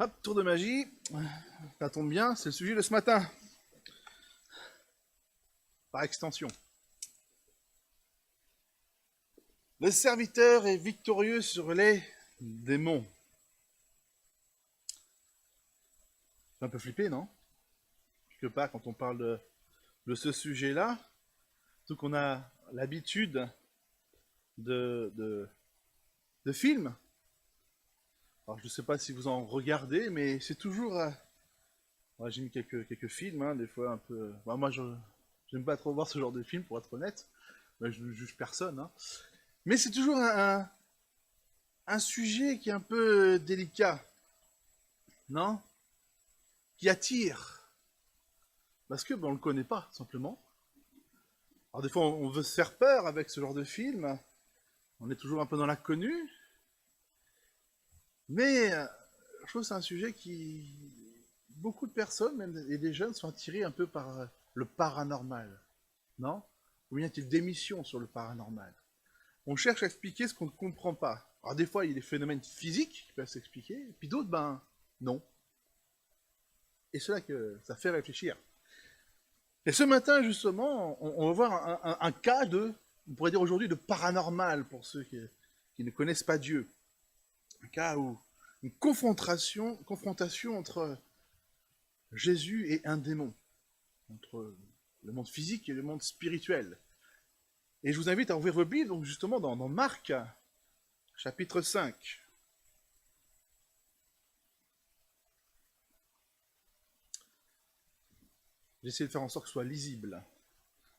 Hop, tour de magie. Ça tombe bien, c'est le sujet de ce matin. Par extension. Le serviteur est victorieux sur les démons. C'est un peu flippé, non? Quelque part, quand on parle de ce sujet-là, surtout qu'on a l'habitude de films. Alors, je ne sais pas si vous en regardez, mais c'est toujours... moi, j'ai mis quelques films, hein, des fois un peu... moi, je n'aime pas trop voir ce genre de films, pour être honnête. Je ne juge personne. Hein. Mais c'est toujours un sujet qui est un peu délicat, non? Qui attire. Parce que on ne le connaît pas, simplement. Alors des fois, on veut se faire peur avec ce genre de film. On est toujours un peu dans l'inconnu. Mais je trouve que c'est un sujet qui... Beaucoup de personnes, même et des jeunes, sont attirés un peu par le paranormal. Non? Ou bien il y a des missions sur le paranormal. On cherche à expliquer ce qu'on ne comprend pas. Alors des fois, il y a des phénomènes physiques qui peuvent s'expliquer, et puis d'autres, non. Et c'est là que ça fait réfléchir. Et ce matin, justement, on va voir un cas on pourrait dire aujourd'hui, de paranormal pour ceux qui ne connaissent pas Dieu. Un cas où une confrontation entre Jésus et un démon, entre le monde physique et le monde spirituel. Et je vous invite à ouvrir vos Bibles, donc justement dans Marc, chapitre 5. J'essaie de faire en sorte que ce soit lisible.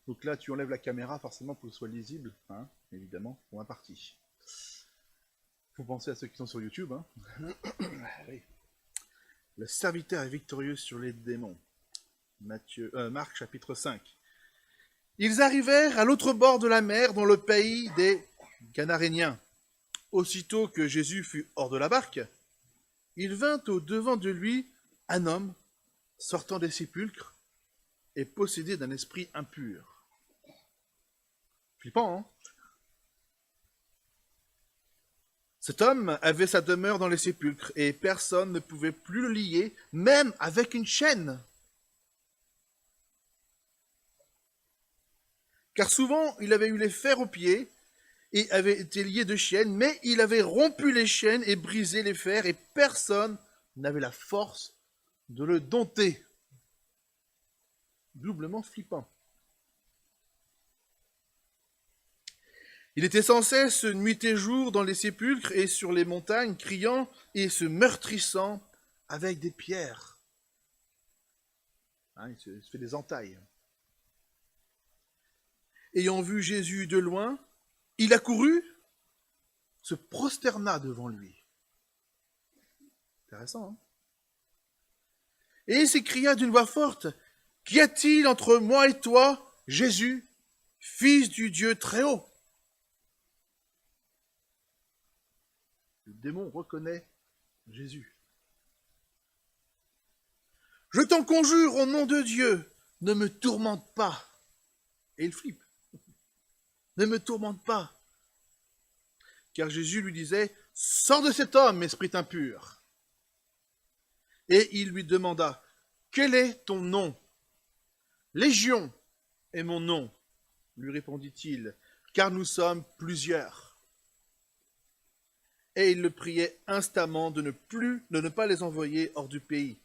Donc là, tu enlèves la caméra forcément pour que ce soit lisible, hein, évidemment, pour ma partie. Il faut penser à ceux qui sont sur YouTube. Hein. Oui. Le serviteur est victorieux sur les démons. Marc chapitre 5. Ils arrivèrent à l'autre bord de la mer, dans le pays des Ganaréniens. Aussitôt que Jésus fut hors de la barque, il vint au-devant de lui un homme sortant des sépulcres et possédé d'un esprit impur. Flippant, hein? Cet homme avait sa demeure dans les sépulcres et personne ne pouvait plus le lier, même avec une chaîne. Car souvent, il avait eu les fers aux pieds et avait été lié de chaînes, mais il avait rompu les chaînes et brisé les fers et personne n'avait la force de le dompter. Doublement flippant. Il était sans cesse nuit et jour dans les sépulcres et sur les montagnes, criant et se meurtrissant avec des pierres. Hein, il se fait des entailles. Ayant vu Jésus de loin, il accourut, se prosterna devant lui. Intéressant, hein? Et s'écria d'une voix forte, « Qu'y a-t-il entre moi et toi, Jésus, fils du Dieu très haut ?» Le démon reconnaît Jésus. « Je t'en conjure au nom de Dieu, ne me tourmente pas. » Et il flippe. « Ne me tourmente pas. » Car Jésus lui disait, « Sors de cet homme, esprit impur. » Et il lui demanda, « Quel est ton nom ?»« Légion est mon nom, lui répondit-il, car nous sommes plusieurs. Et il le priait instamment de ne pas les envoyer hors du pays.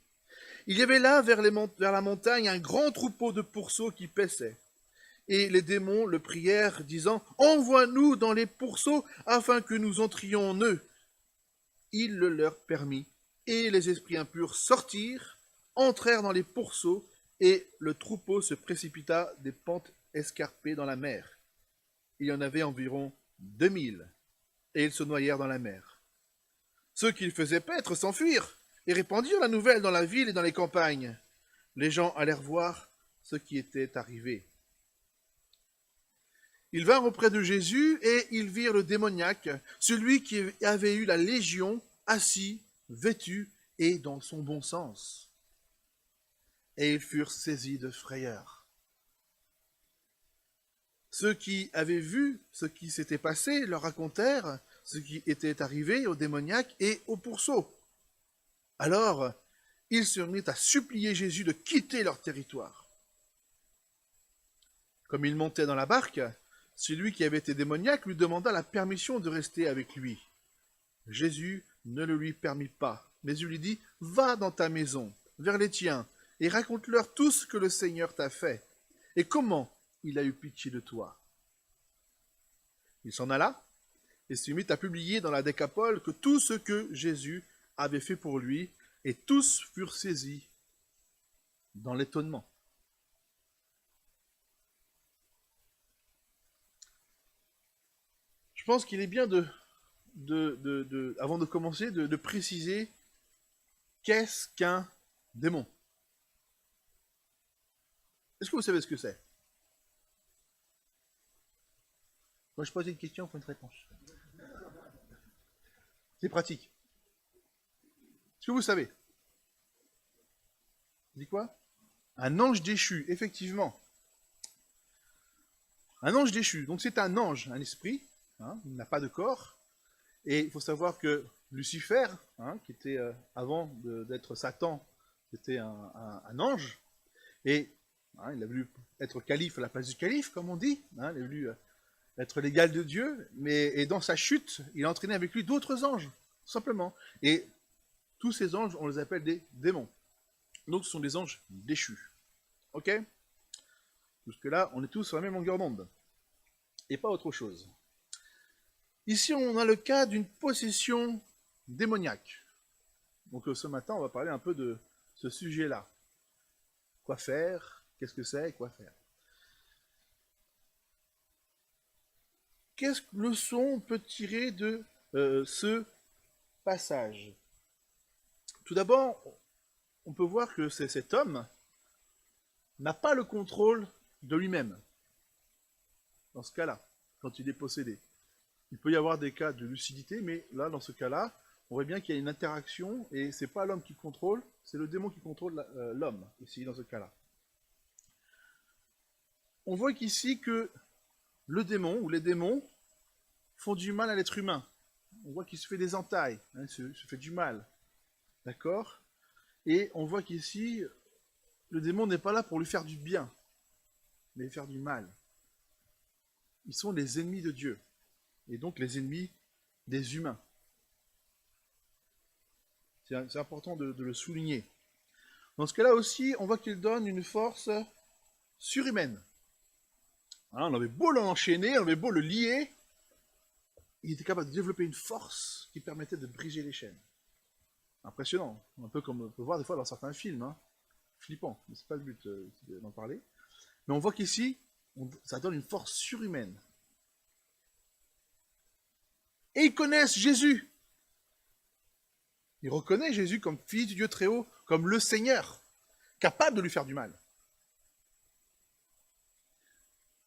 Il y avait là, vers la montagne, un grand troupeau de pourceaux qui paissaient. Et les démons le prièrent, disant, « Envoie-nous dans les pourceaux, afin que nous entrions en eux. » Il le leur permit, et les esprits impurs sortirent, entrèrent dans les pourceaux, et le troupeau se précipita des pentes escarpées dans la mer. Il y en avait environ 2000, et ils se noyèrent dans la mer. Ceux qui faisaient paître s'enfuirent, et répandirent la nouvelle dans la ville et dans les campagnes. Les gens allèrent voir ce qui était arrivé. Ils vinrent auprès de Jésus, et ils virent le démoniaque, celui qui avait eu la légion, assis, vêtu, et dans son bon sens. Et ils furent saisis de frayeur. Ceux qui avaient vu ce qui s'était passé leur racontèrent ce qui était arrivé au démoniaque et au pourceau. Alors, ils se mirent à supplier Jésus de quitter leur territoire. Comme il montait dans la barque, celui qui avait été démoniaque lui demanda la permission de rester avec lui. Jésus ne le lui permit pas, mais il lui dit, « Va dans ta maison, vers les tiens, et raconte-leur tout ce que le Seigneur t'a fait, et comment il a eu pitié de toi. » Il s'en alla, et se mit à publier dans la Décapole que tout ce que Jésus avait fait pour lui, et tous furent saisis dans l'étonnement. Je pense qu'il est bien avant de commencer, de préciser qu'est-ce qu'un démon. Est-ce que vous savez ce que c'est? Quand je pose une question, il faut une réponse. C'est pratique. Est-ce que vous savez? Vous dites quoi? Un ange déchu, effectivement. Un ange déchu. Donc c'est un ange, un esprit, hein, il n'a pas de corps. Et il faut savoir que Lucifer, hein, qui était avant d'être Satan, c'était un ange. Et hein, il a voulu être calife à la place du calife, comme on dit. Hein, il a voulu être l'égal de Dieu. Et dans sa chute, il a entraîné avec lui d'autres anges, tout simplement. Et tous ces anges, on les appelle des démons. Donc ce sont des anges déchus. Ok? Jusque-là, on est tous sur la même longueur d'onde. Et pas autre chose. Ici, on a le cas d'une possession démoniaque. Donc ce matin, on va parler un peu de ce sujet-là. Quoi faire? Qu'est-ce que c'est? Quoi faire? Quelle leçon on peut tirer de ce passage? Tout d'abord, on peut voir que cet homme n'a pas le contrôle de lui-même. Dans ce cas-là, quand il est possédé. Il peut y avoir des cas de lucidité, mais là, dans ce cas-là, on voit bien qu'il y a une interaction, et c'est pas l'homme qui contrôle, c'est le démon qui contrôle l'homme, ici, dans ce cas-là. On voit qu'ici que le démon, ou les démons, font du mal à l'être humain. On voit qu'il se fait des entailles, hein, il se fait du mal. D'accord? Et on voit qu'ici, le démon n'est pas là pour lui faire du bien, mais lui faire du mal. Ils sont les ennemis de Dieu, et donc les ennemis des humains. C'est important de le souligner. Dans ce cas-là aussi, on voit qu'il donne une force surhumaine. Hein, on avait beau l'enchaîner, on avait beau le lier, il était capable de développer une force qui permettait de briser les chaînes. Impressionnant, un peu comme on peut voir des fois dans certains films, hein. Flippant, mais c'est pas le but d'en parler. Mais on voit qu'ici, ça donne une force surhumaine. Et ils connaissent Jésus. Ils reconnaissent Jésus comme fils du Dieu très haut, comme le Seigneur, capable de lui faire du mal.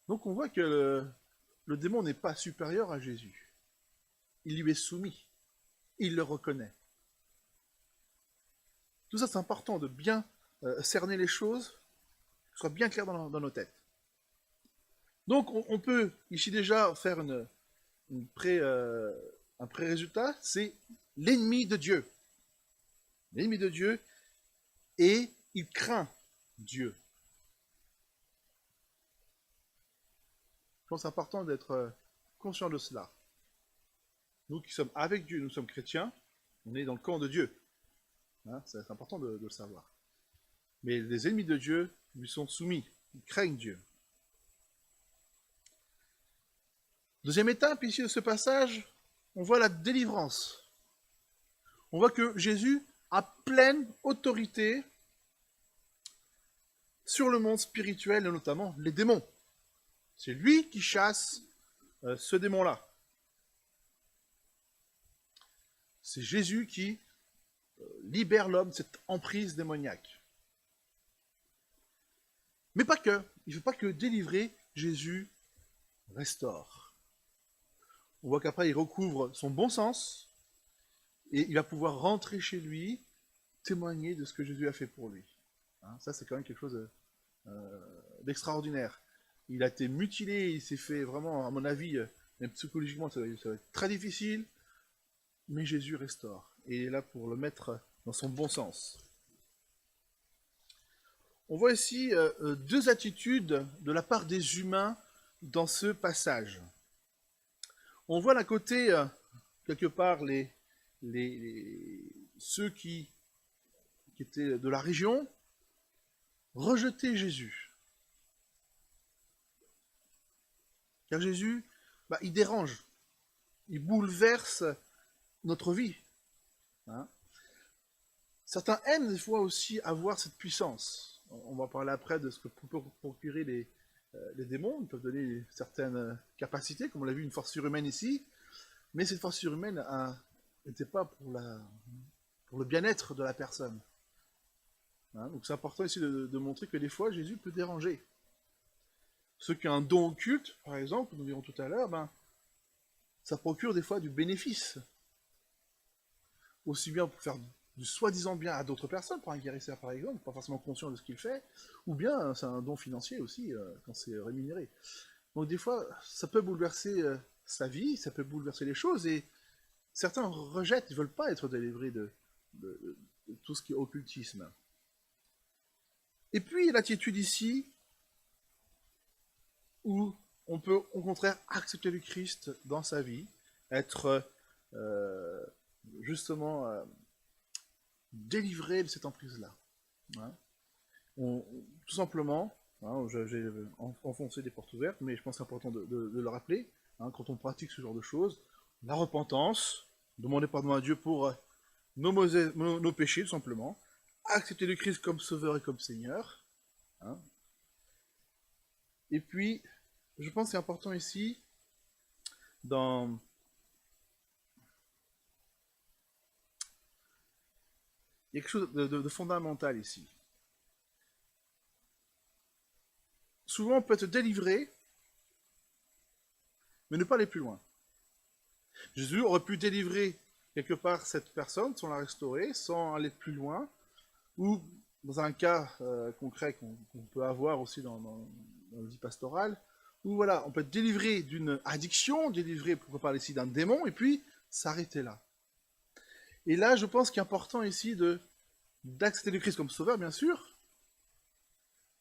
Donc on voit que le démon n'est pas supérieur à Jésus. Il lui est soumis. Il le reconnaît. Tout ça, c'est important de bien cerner les choses, que ce soit bien clair dans nos têtes. Donc on peut ici déjà faire un pré-résultat, c'est l'ennemi de Dieu. L'ennemi de Dieu, et il craint Dieu. Je pense que c'est important d'être conscient de cela. Nous qui sommes avec Dieu, nous sommes chrétiens, on est dans le camp de Dieu. Hein, c'est important de le savoir. Mais les ennemis de Dieu lui sont soumis, ils craignent Dieu. Deuxième étape ici de ce passage, on voit la délivrance. On voit que Jésus a pleine autorité sur le monde spirituel et notamment les démons. C'est lui qui chasse ce démon-là. C'est Jésus qui libère l'homme de cette emprise démoniaque. Mais pas que. Il ne fait pas que délivrer, Jésus restaure. On voit qu'après, il recouvre son bon sens et il va pouvoir rentrer chez lui, témoigner de ce que Jésus a fait pour lui. Hein, ça, c'est quand même quelque chose d'extraordinaire. Il a été mutilé, il s'est fait vraiment, à mon avis, même psychologiquement, ça va être très difficile, mais Jésus restaure. Et il est là pour le mettre dans son bon sens. On voit ici deux attitudes de la part des humains dans ce passage. On voit d'un côté, quelque part, ceux qui étaient de la région, rejeter Jésus. Car Jésus, il dérange, il bouleverse notre vie. Hein. Certains aiment des fois aussi avoir cette puissance. On va parler après de ce que peut procurer les démons. Ils peuvent donner certaines capacités, comme on l'a vu, une force surhumaine ici. Mais cette force surhumaine n'était pas pour le bien-être de la personne. Hein, donc c'est important ici de montrer que des fois, Jésus peut déranger. Ceux qui ont un don occulte, par exemple, nous verrons tout à l'heure, ça procure des fois du bénéfice. Aussi bien pour faire du soi-disant bien à d'autres personnes, pour un guérisseur par exemple, pas forcément conscient de ce qu'il fait, ou bien c'est un don financier aussi, quand c'est rémunéré. Donc des fois, ça peut bouleverser sa vie, ça peut bouleverser les choses, et certains rejettent, ils ne veulent pas être délivrés de tout ce qui est occultisme. Et puis l'attitude ici, où on peut au contraire accepter le Christ dans sa vie, être justement délivré de cette emprise-là. Hein. Tout simplement, hein, j'ai enfoncé des portes ouvertes, mais je pense que c'est important de le rappeler, hein, quand on pratique ce genre de choses, la repentance, demander pardon à Dieu pour nos péchés, tout simplement, accepter le Christ comme sauveur et comme Seigneur, hein. Et puis, je pense que c'est important ici, il y a quelque chose de fondamental ici. Souvent, on peut être délivré, mais ne pas aller plus loin. Jésus aurait pu délivrer quelque part cette personne sans la restaurer, sans aller plus loin, ou dans un cas concret qu'on peut avoir aussi dans la vie pastorale, où voilà, on peut être délivré d'une addiction, délivré, pourquoi parler ici, d'un démon, et puis s'arrêter là. Et là, je pense qu'il est important ici d'accepter le Christ comme sauveur, bien sûr,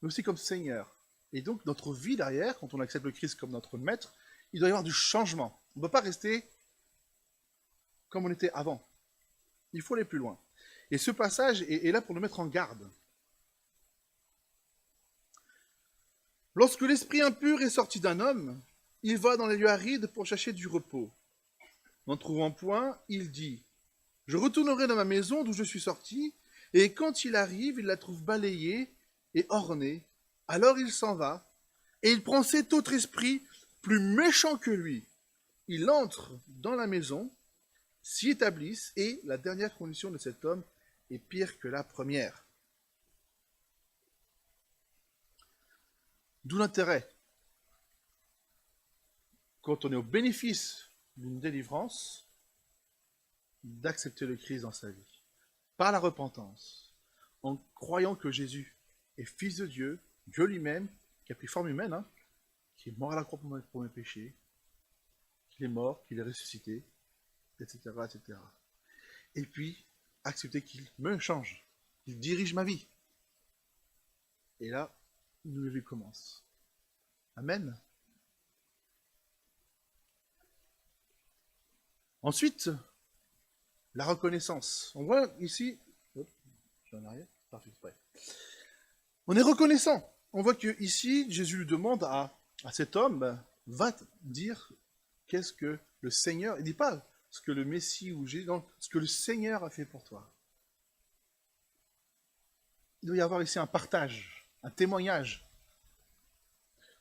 mais aussi comme Seigneur. Et donc, notre vie derrière, quand on accepte le Christ comme notre maître, il doit y avoir du changement. On ne peut pas rester comme on était avant. Il faut aller plus loin. Et ce passage est là pour nous mettre en garde. Lorsque l'esprit impur est sorti d'un homme, il va dans les lieux arides pour chercher du repos. N'en trouvant point, il dit « Je retournerai dans ma maison d'où je suis sorti, et quand il arrive, il la trouve balayée et ornée. Alors il s'en va, et il prend cet autre esprit plus méchant que lui. Il entre dans la maison, s'y établissent, et la dernière condition de cet homme est pire que la première. » D'où l'intérêt, quand on est au bénéfice d'une délivrance, d'accepter le Christ dans sa vie, par la repentance, en croyant que Jésus est Fils de Dieu, Dieu lui-même, qui a pris forme humaine, hein, qui est mort à la croix pour mes péchés, qu'il est mort, qu'il est ressuscité, etc., etc. Et puis, accepter qu'il me change, qu'il dirige ma vie. Et là, une nouvelle vie commence. Amen. Ensuite, la reconnaissance. On voit ici... je suis en arrière. Parfait, ouais. On est reconnaissant. On voit que ici, Jésus lui demande à cet homme, va dire qu'est-ce que le Seigneur... Il ne dit pas ce que le Messie ou Jésus... Non, ce que le Seigneur a fait pour toi. Il doit y avoir ici un partage, un témoignage.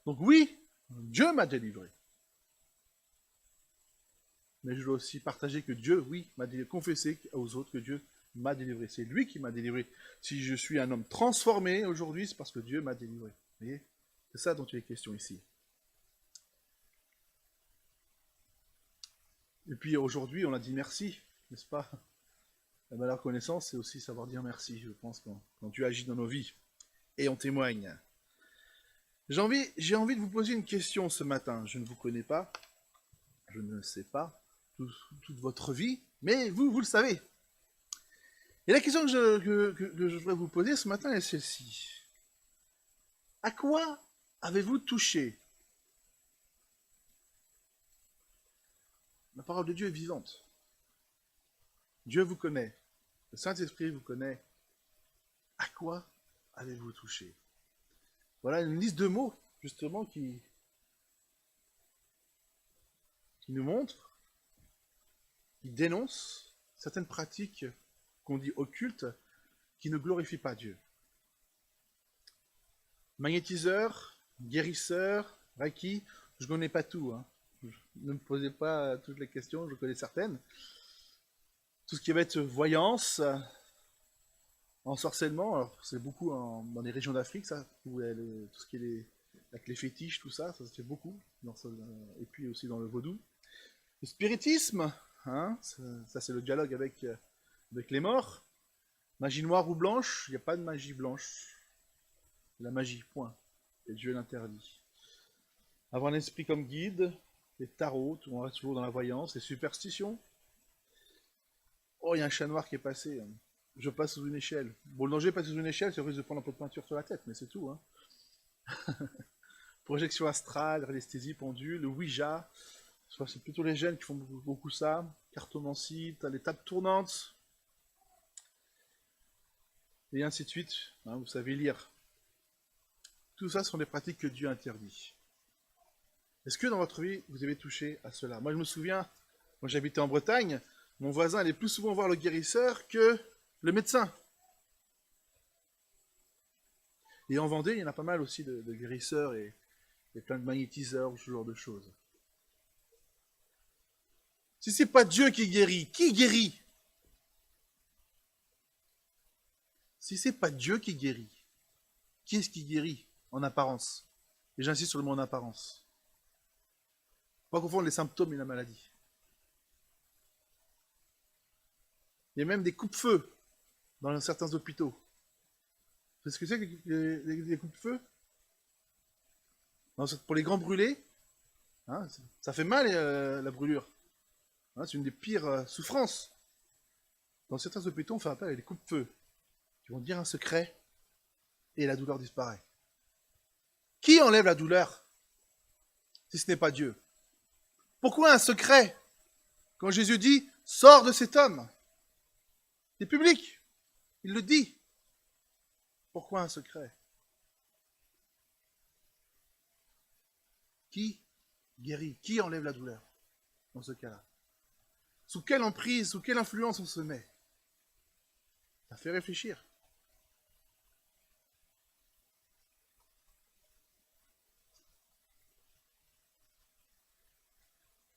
Donc oui, Dieu m'a délivré. Mais je dois aussi partager que Dieu, oui, m'a délivré, confesser aux autres que Dieu m'a délivré. C'est lui qui m'a délivré. Si je suis un homme transformé aujourd'hui, c'est parce que Dieu m'a délivré. Vous voyez? C'est ça dont il est question ici. Et puis aujourd'hui, on a dit merci, n'est-ce pas? La reconnaissance, c'est aussi savoir dire merci, je pense, quand Dieu agit dans nos vies. Et on témoigne. J'ai envie de vous poser une question ce matin. Je ne vous connais pas, je ne sais pas toute votre vie, mais vous le savez. Et la question que je voudrais vous poser ce matin est celle-ci. À quoi avez-vous touché? La parole de Dieu est vivante. Dieu vous connaît. Le Saint-Esprit vous connaît. À quoi avez-vous touché? Voilà une liste de mots, justement, qui nous montre, qui dénonce certaines pratiques qu'on dit occultes, qui ne glorifient pas Dieu. Magnétiseur, guérisseur, reiki, je ne connais pas tout. Hein. Ne me posez pas toutes les questions, je connais certaines. Tout ce qui va être voyance, ensorcellement, alors c'est beaucoup dans les régions d'Afrique, ça, où tout ce qui est avec les fétiches, tout ça, ça se fait beaucoup, et puis aussi dans le vaudou. Le spiritisme, hein, ça c'est le dialogue avec les morts. Magie noire ou blanche, il n'y a pas de magie blanche. La magie, point. Et Dieu l'interdit. Avoir un esprit comme guide, les tarots, on reste toujours dans la voyance, les superstitions. Oh, il y a un chat noir qui est passé. Je passe sous une échelle. Bon, le danger de passer sous une échelle, c'est le risque de prendre un peu de peinture sur la tête, mais c'est tout. Hein. Projection astrale, anesthésie, pendule, le Ouija. C'est plutôt les jeunes qui font beaucoup ça. Cartomancie, t'as les tables tournantes. Et ainsi de suite. Hein, vous savez lire. Tout ça sont des pratiques que Dieu interdit. Est-ce que dans votre vie, vous avez touché à cela? Moi, je me souviens, moi j'habitais en Bretagne, mon voisin allait plus souvent voir le guérisseur que le médecin. Et en Vendée, il y en a pas mal aussi de guérisseurs et plein de magnétiseurs, ce genre de choses. Si c'est pas Dieu qui guérit? Si c'est pas Dieu qui guérit, qui est-ce qui guérit en apparence? Et j'insiste sur le mot en apparence. Pas confondre les symptômes et la maladie. Il y a même des coupe-feux dans certains hôpitaux. C'est ce que c'est que les coupe-feux? Pour les grands brûlés, hein, ça fait mal la brûlure. Hein, c'est une des pires souffrances. Dans certains hôpitaux, on fait appel à des coupe-feux qui vont dire un secret et la douleur disparaît. Qui enlève la douleur si ce n'est pas Dieu? Pourquoi un secret quand Jésus dit « Sors de cet homme » C'est public. Il le dit. Pourquoi un secret? Qui guérit? Qui enlève la douleur dans ce cas-là? Sous quelle emprise, sous quelle influence on se met? Ça fait réfléchir.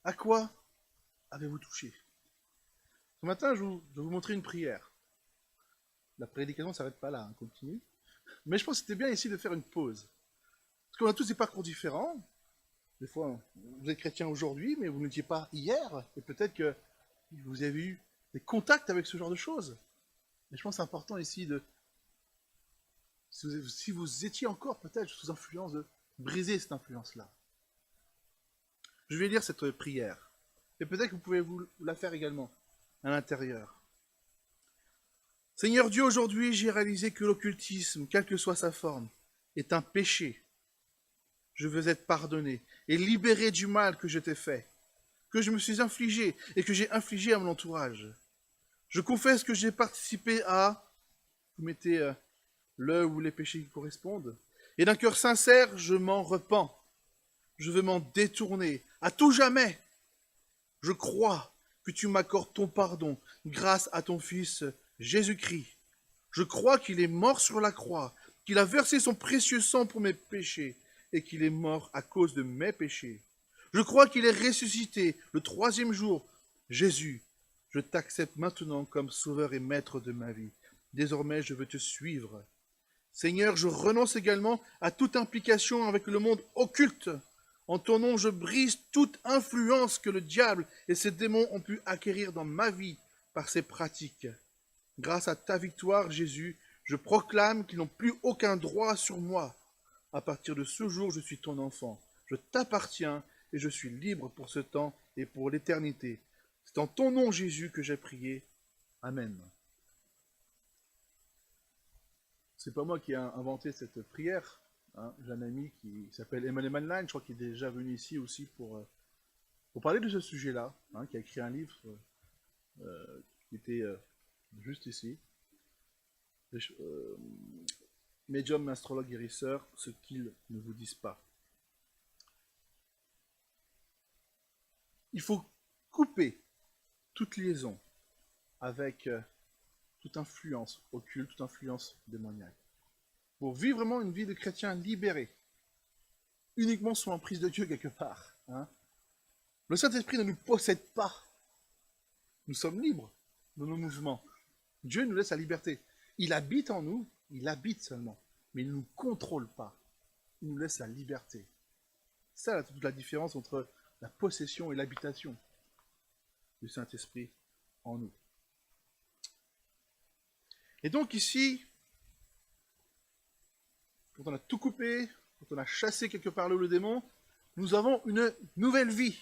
À quoi avez-vous touché? Ce matin, je vais vous montrer une prière. La prédication ne s'arrête pas là, on continue. Mais je pense que c'était bien ici de faire une pause. Parce qu'on a tous des parcours différents. Des fois, vous êtes chrétien aujourd'hui, mais vous n'étiez pas hier. Et peut-être que vous avez eu des contacts avec ce genre de choses. Et je pense que c'est important ici de... Si vous étiez encore peut-être sous influence, de briser cette influence-là. Je vais lire cette prière. Et peut-être que vous pouvez vous la faire également, à l'intérieur. Seigneur Dieu, aujourd'hui, j'ai réalisé que l'occultisme, quelle que soit sa forme, est un péché. Je veux être pardonné et libéré du mal que je t'ai fait, que je me suis infligé et que j'ai infligé à mon entourage. Je confesse que j'ai participé à... Vous mettez le ou les péchés qui correspondent. Et d'un cœur sincère, je m'en repens. Je veux m'en détourner à tout jamais. Je crois que tu m'accordes ton pardon grâce à ton Fils Jésus-Christ. Je crois qu'il est mort sur la croix, qu'il a versé son précieux sang pour mes péchés et qu'il est mort à cause de mes péchés. Je crois qu'il est ressuscité le 3e jour. Jésus, je t'accepte maintenant comme sauveur et maître de ma vie. Désormais, je veux te suivre. Seigneur, je renonce également à toute implication avec le monde occulte. En ton nom, je brise toute influence que le diable et ses démons ont pu acquérir dans ma vie par ces pratiques. Grâce à ta victoire, Jésus, je proclame qu'ils n'ont plus aucun droit sur moi. À partir de ce jour, je suis ton enfant. Je t'appartiens et je suis libre pour ce temps et pour l'éternité. C'est en ton nom, Jésus, que j'ai prié. Amen. c'est pas moi qui ai inventé cette prière. Hein. J'ai un ami qui s'appelle Emmanuel Manline, je crois qu'il est déjà venu ici aussi pour parler de ce sujet-là, hein, qui a écrit un livre qui était juste ici. Médium, astrologue, guérisseur, ce qu'ils ne vous disent pas. Il faut couper toute liaison avec toute influence occulte, toute influence démoniaque. Pour vivre vraiment une vie de chrétien libéré, uniquement sous l'emprise de Dieu quelque part. Hein. Le Saint-Esprit ne nous possède pas. Nous sommes libres de nos mouvements. Dieu nous laisse la liberté. Il habite en nous, il habite seulement, mais il ne nous contrôle pas. Il nous laisse la liberté. C'est ça toute la différence entre la possession et l'habitation du Saint-Esprit en nous. Et donc ici, quand on a tout coupé, quand on a chassé quelque part le démon, nous avons une nouvelle vie.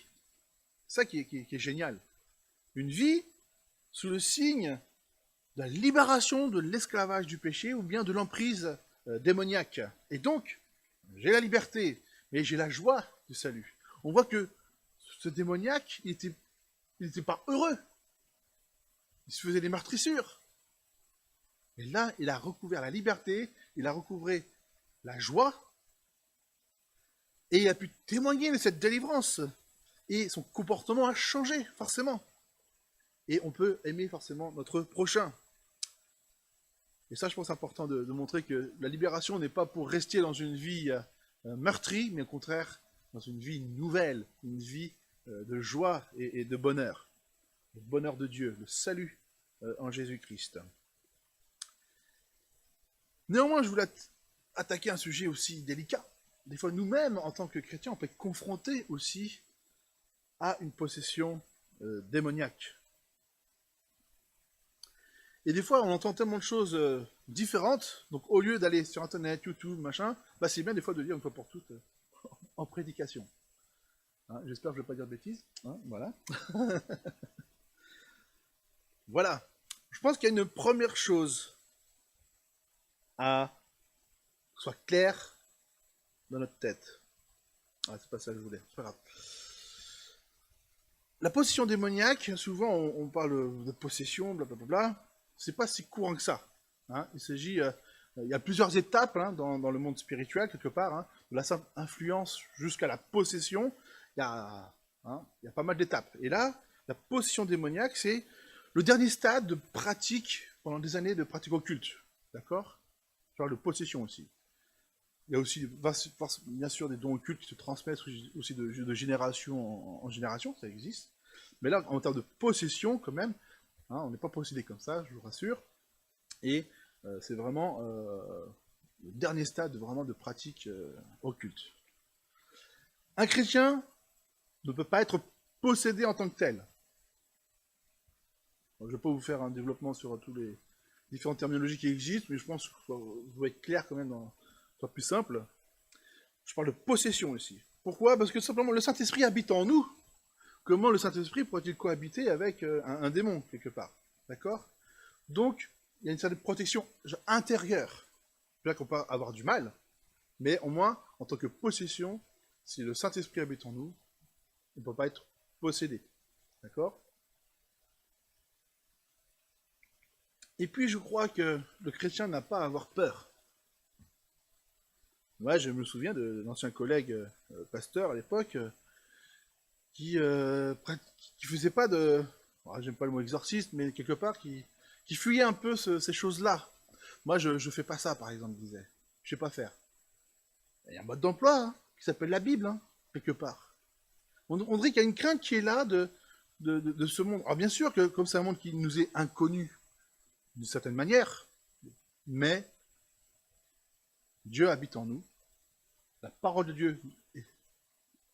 C'est ça qui est génial. Une vie sous le signe de la libération de l'esclavage du péché ou bien de l'emprise démoniaque. Et donc, j'ai la liberté, mais j'ai la joie du salut. On voit que ce démoniaque, il n'était pas heureux. Il se faisait des meurtrissures. Et là, il a recouvert la liberté, il a recouvré la joie, et il a pu témoigner de cette délivrance. Et son comportement a changé, forcément. Et on peut aimer forcément notre prochain. Et ça, je pense, c'est important de montrer que la libération n'est pas pour rester dans une vie meurtrie, mais au contraire, dans une vie nouvelle, une vie de joie et de bonheur. Le bonheur de Dieu, le salut en Jésus-Christ. Néanmoins, je voulais attaquer un sujet aussi délicat. Des fois, nous-mêmes, en tant que chrétiens, on peut être confrontés aussi à une possession démoniaque. Et des fois, on entend tellement de choses différentes, donc au lieu d'aller sur Internet, YouTube, machin, bah c'est bien des fois de dire une fois pour toutes en prédication. Hein, j'espère que je ne vais pas dire de bêtises. Hein, voilà. Voilà. Je pense qu'il y a une première chose à soit claire dans notre tête. Ah, c'est pas ça que je voulais, c'est pas grave. La possession démoniaque, souvent on parle de possession, blablabla, c'est pas si courant que ça. Hein. Il s'agit, il y a plusieurs étapes hein, dans le monde spirituel, quelque part, hein, de la simple influence jusqu'à la possession, il y a pas mal d'étapes. Et là, la possession démoniaque, c'est le dernier stade de pratique, pendant des années de pratique occulte. D'accord? Genre de possession aussi. Il y a aussi, bien sûr, des dons occultes qui se transmettent aussi de génération en génération, ça existe. Mais là, en termes de possession, quand même, hein, on n'est pas possédé comme ça, je vous rassure. Et c'est vraiment le dernier stade vraiment de pratique occulte. Un chrétien ne peut pas être possédé en tant que tel. Je ne vais pas vous faire un développement sur tous les différentes terminologies qui existent, mais je pense que ça doit être clair quand même, soit plus simple. Je parle de possession ici. Pourquoi? Parce que simplement le Saint-Esprit habite en nous. Comment le Saint-Esprit pourrait-il cohabiter avec un démon, quelque part? D'accord? Donc, il y a une certaine protection intérieure. C'est-à-dire qu'on peut avoir du mal, mais au moins, en tant que possession, si le Saint-Esprit habite en nous, on ne peut pas être possédé. D'accord? Et puis, je crois que le chrétien n'a pas à avoir peur. Moi, je me souviens d'un ancien collègue pasteur à l'époque qui faisait pas de... j'aime pas le mot exorciste, mais quelque part, qui fuyait un peu ces choses-là. Moi, je fais pas ça, par exemple, il disait. Je sais pas faire. Il y a un mode d'emploi hein, qui s'appelle la Bible, hein, quelque part. On dirait qu'il y a une crainte qui est là de ce monde. Alors bien sûr que comme c'est un monde qui nous est inconnu d'une certaine manière, mais Dieu habite en nous. La parole de Dieu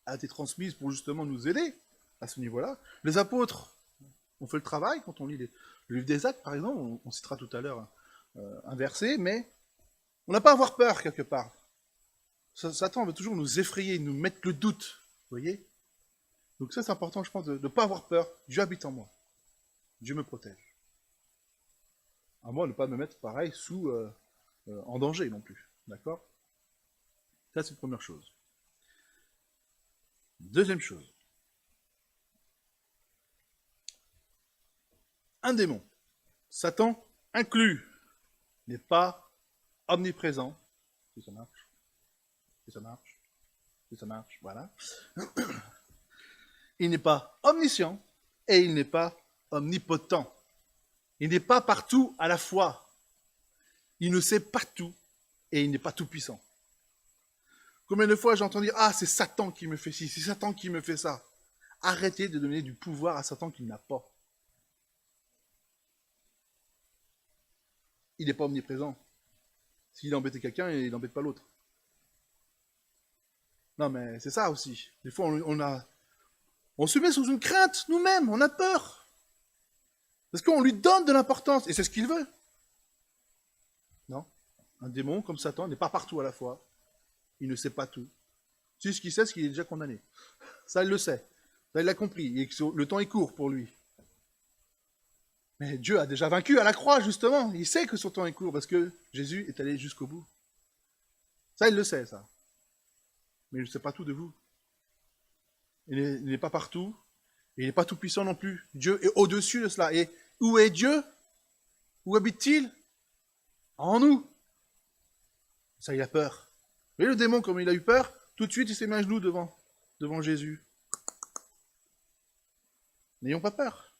a été transmise pour justement nous aider à ce niveau-là. Les apôtres ont fait le travail, quand on lit le livre des Actes, par exemple, on citera tout à l'heure un verset, mais on n'a pas à avoir peur, quelque part. Satan veut toujours nous effrayer, nous mettre le doute, vous voyez? Donc ça, c'est important, je pense, de ne pas avoir peur. Dieu habite en moi. Dieu me protège. À moi, de ne pas me mettre, pareil, sous en danger non plus. D'accord? Ça, c'est une première chose. Deuxième chose. Un démon, Satan inclus, n'est pas omniprésent. Si ça marche, si ça marche, si ça marche, voilà. Il n'est pas omniscient et il n'est pas omnipotent. Il n'est pas partout à la fois. Il ne sait pas tout et il n'est pas tout puissant. Combien de fois j'entends dire « Ah, c'est Satan qui me fait ci, c'est Satan qui me fait ça ». Arrêtez de donner du pouvoir à Satan qu'il n'a pas. Il n'est pas omniprésent. S'il embêtait quelqu'un, il n'embête pas l'autre. Non, mais c'est ça aussi. Des fois, on se met sous une crainte nous-mêmes, on a peur. Parce qu'on lui donne de l'importance, et c'est ce qu'il veut. Non. Un démon comme Satan n'est pas partout à la fois. Il ne sait pas tout. Si ce qu'il sait, c'est qu'il est déjà condamné. Ça, il le sait. Ça, il l'a compris. Et le temps est court pour lui. Mais Dieu a déjà vaincu à la croix, justement. Il sait que son temps est court, parce que Jésus est allé jusqu'au bout. Ça, il le sait, ça. Mais il ne sait pas tout de vous. Il n'est pas partout. Il n'est pas tout puissant non plus. Dieu est au-dessus de cela. Et où est Dieu? Où habite-t-il? En nous. Ça, il a peur. Mais le démon, comme il a eu peur, tout de suite, il s'est mis à genoux devant Jésus. N'ayons pas peur.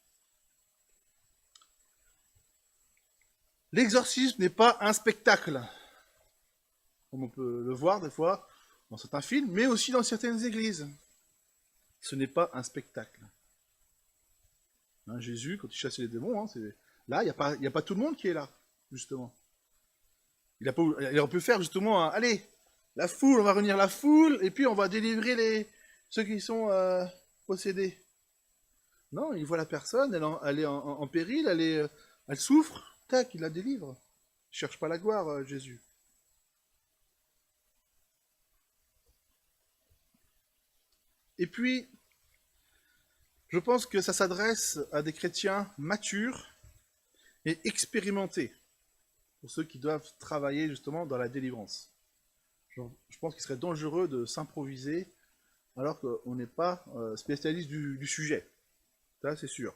L'exorcisme n'est pas un spectacle, comme on peut le voir des fois dans certains films, mais aussi dans certaines églises. Ce n'est pas un spectacle. Hein, Jésus, quand il chassait les démons, hein, là, il n'y a pas tout le monde qui est là, justement. Il aurait pu faire justement, allez, la foule, on va réunir la foule, et puis on va délivrer ceux qui sont possédés. Non, il voit la personne, elle est en péril, elle souffre, tac, il la délivre. Il cherche pas la gloire, Jésus. Et puis, je pense que ça s'adresse à des chrétiens matures et expérimentés, pour ceux qui doivent travailler justement dans la délivrance. Je pense qu'il serait dangereux de s'improviser alors qu'on n'est pas spécialiste du sujet. Ça, c'est sûr.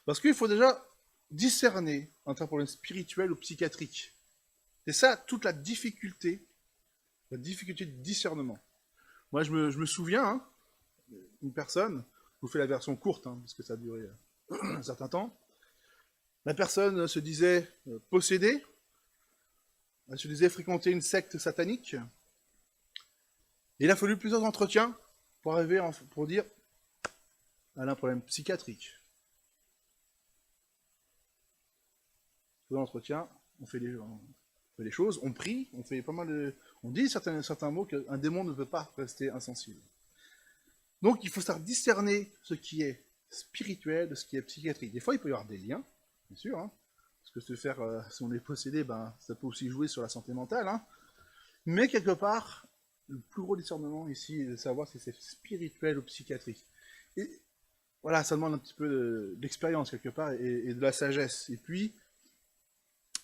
Parce qu'il faut déjà discerner entre un problème spirituel ou psychiatrique. C'est ça toute la difficulté de discernement. Moi, je me souviens, hein, une personne, je vous fais la version courte, hein, parce que ça a duré un certain temps, la personne se disait possédée, elle se disait fréquenter une secte satanique, et il a fallu plusieurs entretiens pour arriver pour dire elle a un problème psychiatrique. Dans l'entretien, on fait les choses, on prie, on fait pas mal on dit certains mots qu'un démon ne peut pas rester insensible. Donc il faut savoir discerner ce qui est spirituel de ce qui est psychiatrique. Des fois, il peut y avoir des liens, bien sûr, hein, parce que si on est possédé, ben, ça peut aussi jouer sur la santé mentale, hein, mais quelque part, le plus gros discernement ici est de savoir si c'est spirituel ou psychiatrique. Et voilà, ça demande un petit peu d'expérience quelque part et de la sagesse. Et puis,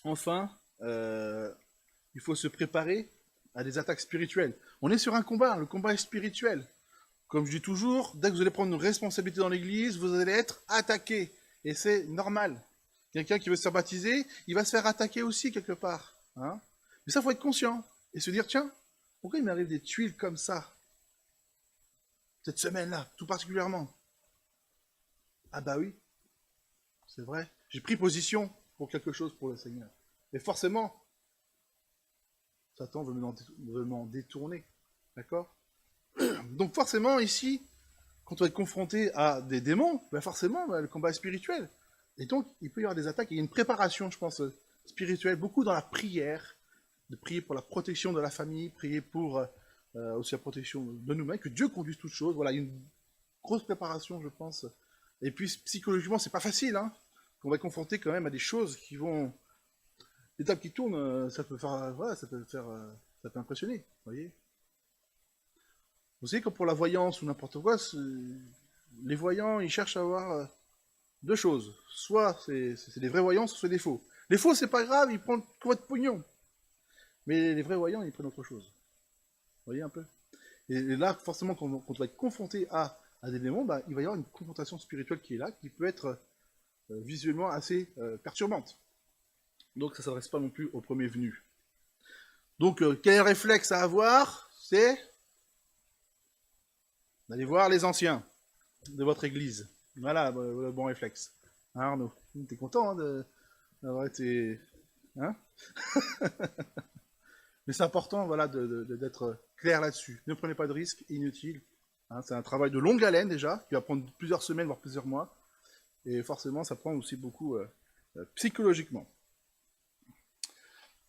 enfin, il faut se préparer à des attaques spirituelles. On est sur un combat, le combat est spirituel. Comme je dis toujours, dès que vous allez prendre une responsabilité dans l'église, vous allez être attaqué. Et c'est normal. Quelqu'un qui veut se faire baptiser, il va se faire attaquer aussi quelque part. Hein, mais ça, il faut être conscient. Et se dire, tiens, pourquoi il m'arrive des tuiles comme ça? Cette semaine-là, tout particulièrement. Ah bah oui, c'est vrai. J'ai pris position pour quelque chose pour le Seigneur. Et forcément, Satan veut m'en détourner. D'accord? Donc forcément, ici, quand on est confronté à des démons, ben forcément, le combat est spirituel. Et donc, il peut y avoir des attaques. Il y a une préparation, je pense, spirituelle, beaucoup dans la prière, de prier pour la protection de la famille, prier pour aussi la protection de nous-mêmes, que Dieu conduise toutes choses. Voilà, il y a une grosse préparation, je pense. Et puis, psychologiquement, c'est pas facile, hein. On va être confronté quand même à des choses qui vont... Les tables qui tournent, ça peut faire... Voilà, ça peut impressionner, vous voyez. Vous savez, comme pour la voyance ou n'importe quoi, les voyants, ils cherchent à avoir deux choses. Soit c'est des vrais voyants, soit c'est des faux. Les faux, c'est pas grave, ils prennent votre pognon. Mais les vrais voyants, ils prennent autre chose. Vous voyez un peu? Et là, forcément, quand on va être confronté à des démons, bah, il va y avoir une confrontation spirituelle qui est là, qui peut être visuellement assez perturbante. Donc ça ne s'adresse pas non plus au premier venu. Donc quel réflexe à avoir? C'est d'aller voir les anciens de votre église. Voilà le bon réflexe. Hein, Arnaud, t'es content hein, d'avoir été... Hein? Mais c'est important voilà, d'être clair là-dessus. Ne prenez pas de risques inutiles. Hein, c'est un travail de longue haleine déjà, qui va prendre plusieurs semaines, voire plusieurs mois. Et forcément, ça prend aussi beaucoup psychologiquement.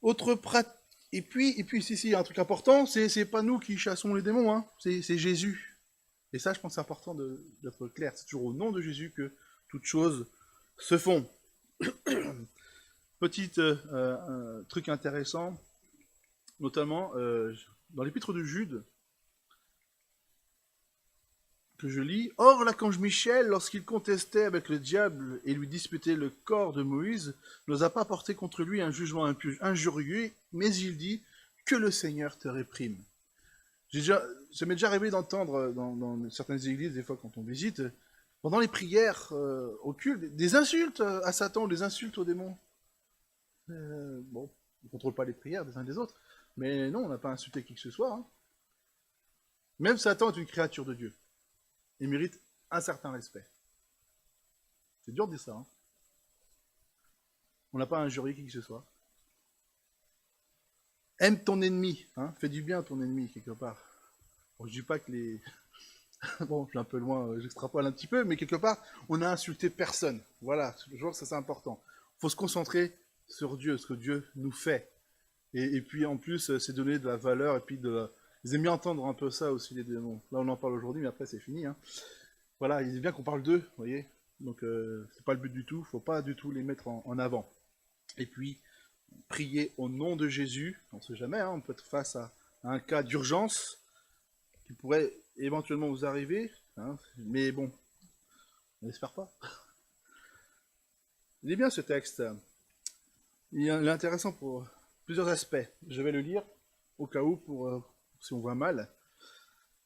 Autre pratique. Et puis, ici, il y a un truc important, c'est pas nous qui chassons les démons, hein, c'est Jésus. Et ça, je pense que c'est important d'être clair. C'est toujours au nom de Jésus que toutes choses se font. Petit truc intéressant, notamment dans l'épître de Jude, que je lis. Or, l'archange Michel, lorsqu'il contestait avec le diable et lui disputait le corps de Moïse, n'osa pas porter contre lui un jugement injurieux, mais il dit que le Seigneur te réprime. Ça m'est déjà arrivé d'entendre dans certaines églises, des fois quand on visite, pendant les prières au culte, des insultes à Satan, des insultes aux démons. Bon, on ne contrôle pas les prières des uns des autres, mais non, on n'a pas insulté qui que ce soit. Hein. Même Satan est une créature de Dieu. Il mérite un certain respect. C'est dur de dire ça. Hein. On n'a pas injurié qui que ce soit. Aime ton ennemi. Hein. Fais du bien à ton ennemi, quelque part. Bon, je dis pas que les... bon, je suis un peu loin, j'extrapole un petit peu, mais quelque part, on n'a insulté personne. Voilà, je vois que ça c'est important. Il faut se concentrer sur Dieu, ce que Dieu nous fait. Et puis en plus, c'est donner de la valeur, et puis ils aiment bien entendre un peu ça aussi, les démons. Là, on en parle aujourd'hui, mais après, c'est fini. Hein. Voilà, il est bien qu'on parle d'eux, vous voyez. Donc, c'est pas le but du tout, faut pas du tout les mettre en avant. Et puis, prier au nom de Jésus, on ne sait jamais, hein, on peut être face à un cas d'urgence qui pourrait éventuellement vous arriver, hein, mais bon, on n'espère pas. Il est bien ce texte. Il est intéressant pour plusieurs aspects. Je vais le lire au cas où, si on voit mal.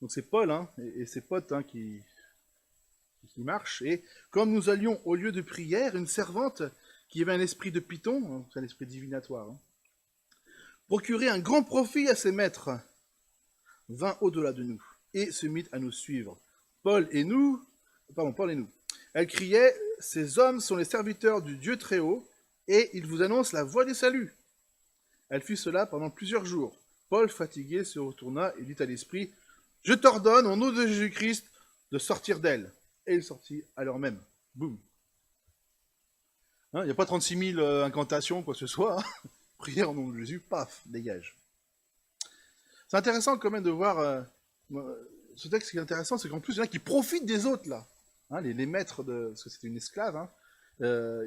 Donc c'est Paul hein, et ses potes hein, qui marchent. Et comme nous allions au lieu de prière, une servante qui avait un esprit de python, c'est un esprit divinatoire, hein, procurait un grand profit à ses maîtres, vint au-delà de nous et se mit à nous suivre. Paul et nous. Elle criait, ces hommes sont les serviteurs du Dieu très haut, et ils vous annoncent la voie du salut. Elle fit cela pendant plusieurs jours. Paul, fatigué, se retourna et dit à l'esprit, je t'ordonne, au nom de Jésus-Christ, de sortir d'elle. Et il sortit à l'heure même. Boum. Il n'y a pas 36 000 incantations, quoi que ce soit. Hein. Prière au nom de Jésus, paf, dégage. C'est intéressant quand même de voir... ce texte qui est intéressant, c'est qu'en plus, il y en a qui profitent des autres, là. Hein, les maîtres, parce que c'était une esclave, hein,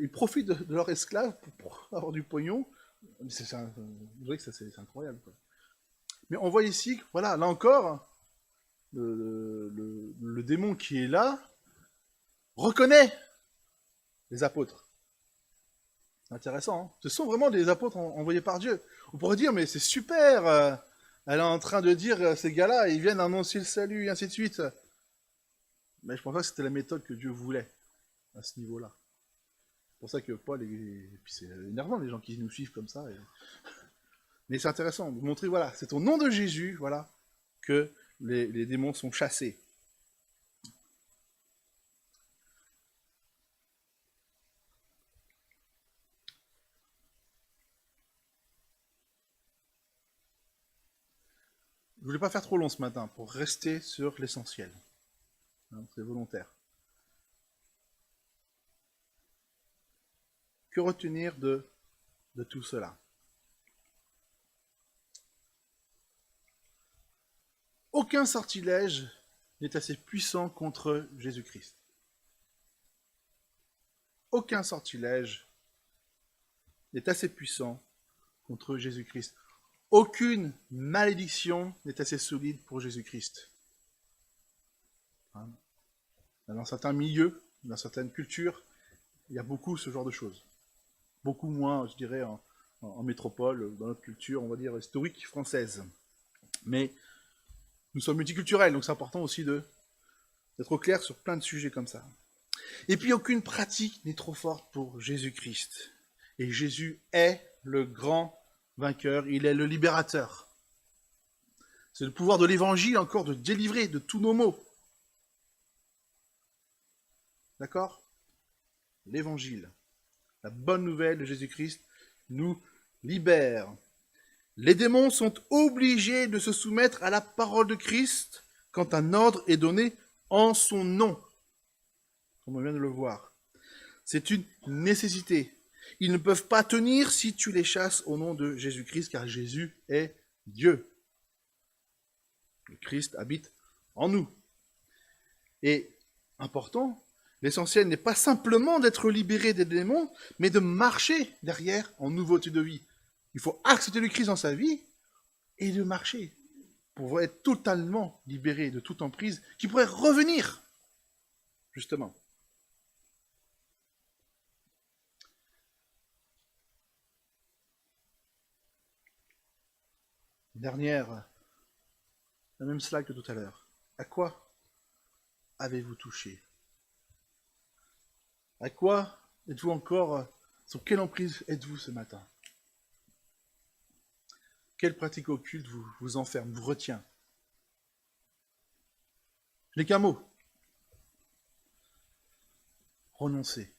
ils profitent de leur esclave pour avoir du pognon. C'est incroyable. Quoi. Mais on voit ici, voilà, là encore, le démon qui est là reconnaît les apôtres. C'est intéressant. Hein. Ce sont vraiment des apôtres envoyés par Dieu. On pourrait dire, mais c'est super. Elle est en train de dire, ces gars-là, ils viennent annoncer le salut, et ainsi de suite. Mais je pense pas que c'était la méthode que Dieu voulait à ce niveau-là. C'est pour ça que Paul est... Puis c'est énervant, les gens qui nous suivent comme ça. Et... Mais c'est intéressant de montrer, voilà, c'est au nom de Jésus, voilà, que les démons sont chassés. Je voulais pas faire trop long ce matin pour rester sur l'essentiel. Hein, c'est volontaire. Que retenir de tout cela? Aucun sortilège n'est assez puissant contre Jésus-Christ. Aucun sortilège n'est assez puissant contre Jésus-Christ. Aucune malédiction n'est assez solide pour Jésus-Christ. Hein? Dans certains milieux, dans certaines cultures, il y a beaucoup ce genre de choses. Beaucoup moins, je dirais, en métropole, dans notre culture, on va dire, historique française. Mais nous sommes multiculturels, donc c'est important aussi d'être au clair sur plein de sujets comme ça. Et puis aucune pratique n'est trop forte pour Jésus-Christ. Et Jésus est le grand vainqueur, il est le libérateur. C'est le pouvoir de l'évangile encore de délivrer de tous nos maux. D'accord? L'évangile, la bonne nouvelle de Jésus-Christ nous libère. Les démons sont obligés de se soumettre à la parole de Christ quand un ordre est donné en son nom, comme on vient de le voir. C'est une nécessité. Ils ne peuvent pas tenir si tu les chasses au nom de Jésus-Christ, car Jésus est Dieu. Le Christ habite en nous. Et, important, l'essentiel n'est pas simplement d'être libéré des démons, mais de marcher derrière en nouveauté de vie. Il faut accepter le Christ dans sa vie et de marcher pour être totalement libéré de toute emprise qui pourrait revenir, justement. Dernière, la même slide que tout à l'heure. À quoi avez-vous touché? À quoi êtes-vous encore, sur quelle emprise êtes-vous ce matin? Quelle pratique occulte vous enferme, vous retient? Je n'ai qu'un mot. Renoncer.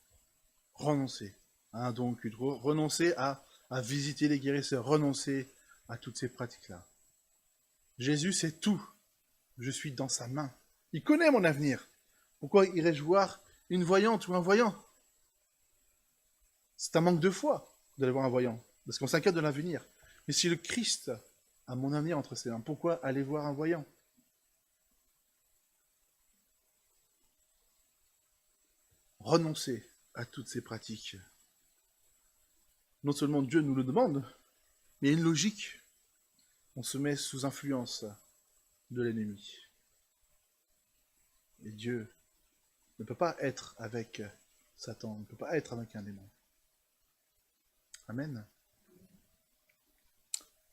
Renoncer à un don occulte. Renoncer à visiter les guérisseurs. Renoncer à toutes ces pratiques-là. Jésus sait tout. Je suis dans sa main. Il connaît mon avenir. Pourquoi irais-je voir une voyante ou un voyant? C'est un manque de foi d'aller voir un voyant, parce qu'on s'inquiète de l'avenir. Mais si le Christ a mon avenir entre ses mains, pourquoi aller voir un voyant? Renoncer à toutes ces pratiques. Non seulement Dieu nous le demande, mais il y a une logique. On se met sous influence de l'ennemi. Et Dieu ne peut pas être avec Satan, ne peut pas être avec un démon. Amen.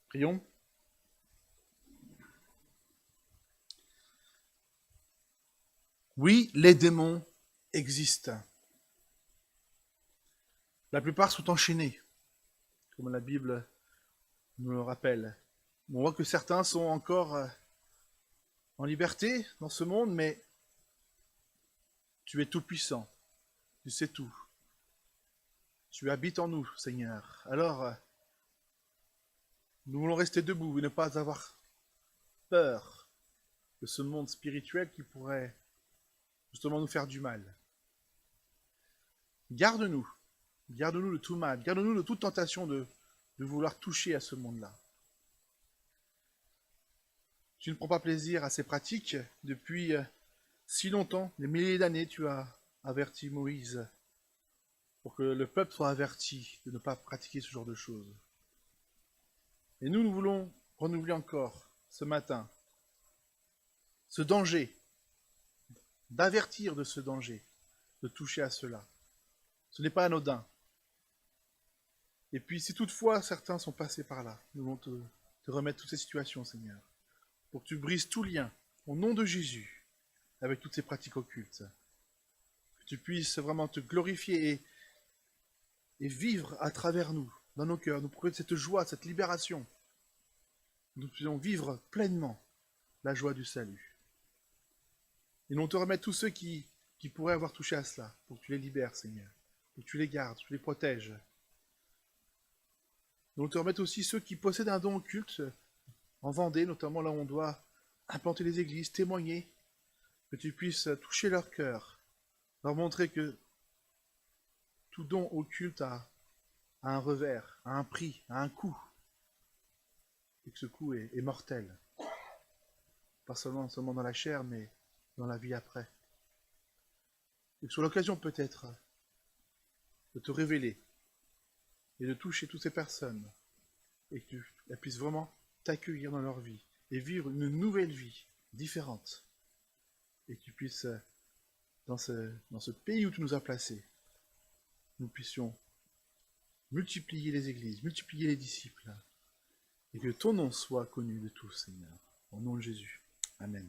Prions. Oui, les démons existent. La plupart sont enchaînés, comme la Bible nous le rappelle. On voit que certains sont encore en liberté dans ce monde, mais tu es tout-puissant, tu sais tout. Tu habites en nous, Seigneur. Alors, nous voulons rester debout et ne pas avoir peur de ce monde spirituel qui pourrait justement nous faire du mal. Garde-nous de tout mal, garde-nous de toute tentation de vouloir toucher à ce monde-là. Tu ne prends pas plaisir à ces pratiques. Depuis si longtemps, des milliers d'années, tu as averti Moïse pour que le peuple soit averti de ne pas pratiquer ce genre de choses. Et nous voulons renouveler encore ce matin ce danger, d'avertir de ce danger, de toucher à cela. Ce n'est pas anodin. Et puis si toutefois certains sont passés par là, nous voulons te remettre toutes ces situations, Seigneur, pour que tu brises tout lien, au nom de Jésus, avec toutes ces pratiques occultes. Que tu puisses vraiment te glorifier et vivre à travers nous, dans nos cœurs, nous procurer cette joie, cette libération. Nous puissions vivre pleinement la joie du salut. Et nous te remettre tous ceux qui pourraient avoir touché à cela, pour que tu les libères, Seigneur, pour que tu les gardes, tu les protèges. Nous te remettre aussi ceux qui possèdent un don occulte, en Vendée, notamment là où on doit implanter les églises, témoigner, que tu puisses toucher leur cœur, leur montrer que tout don occulte a un revers, a un prix, a un coût, et que ce coût est mortel. Pas seulement dans la chair, mais dans la vie après. Et que sur l'occasion peut-être de te révéler et de toucher toutes ces personnes, et que tu puisses vraiment t'accueillir dans leur vie et vivre une nouvelle vie différente. Et que tu puisses, dans ce pays où tu nous as placés, nous puissions multiplier les églises, multiplier les disciples, et que ton nom soit connu de tous, Seigneur. Au nom de Jésus. Amen.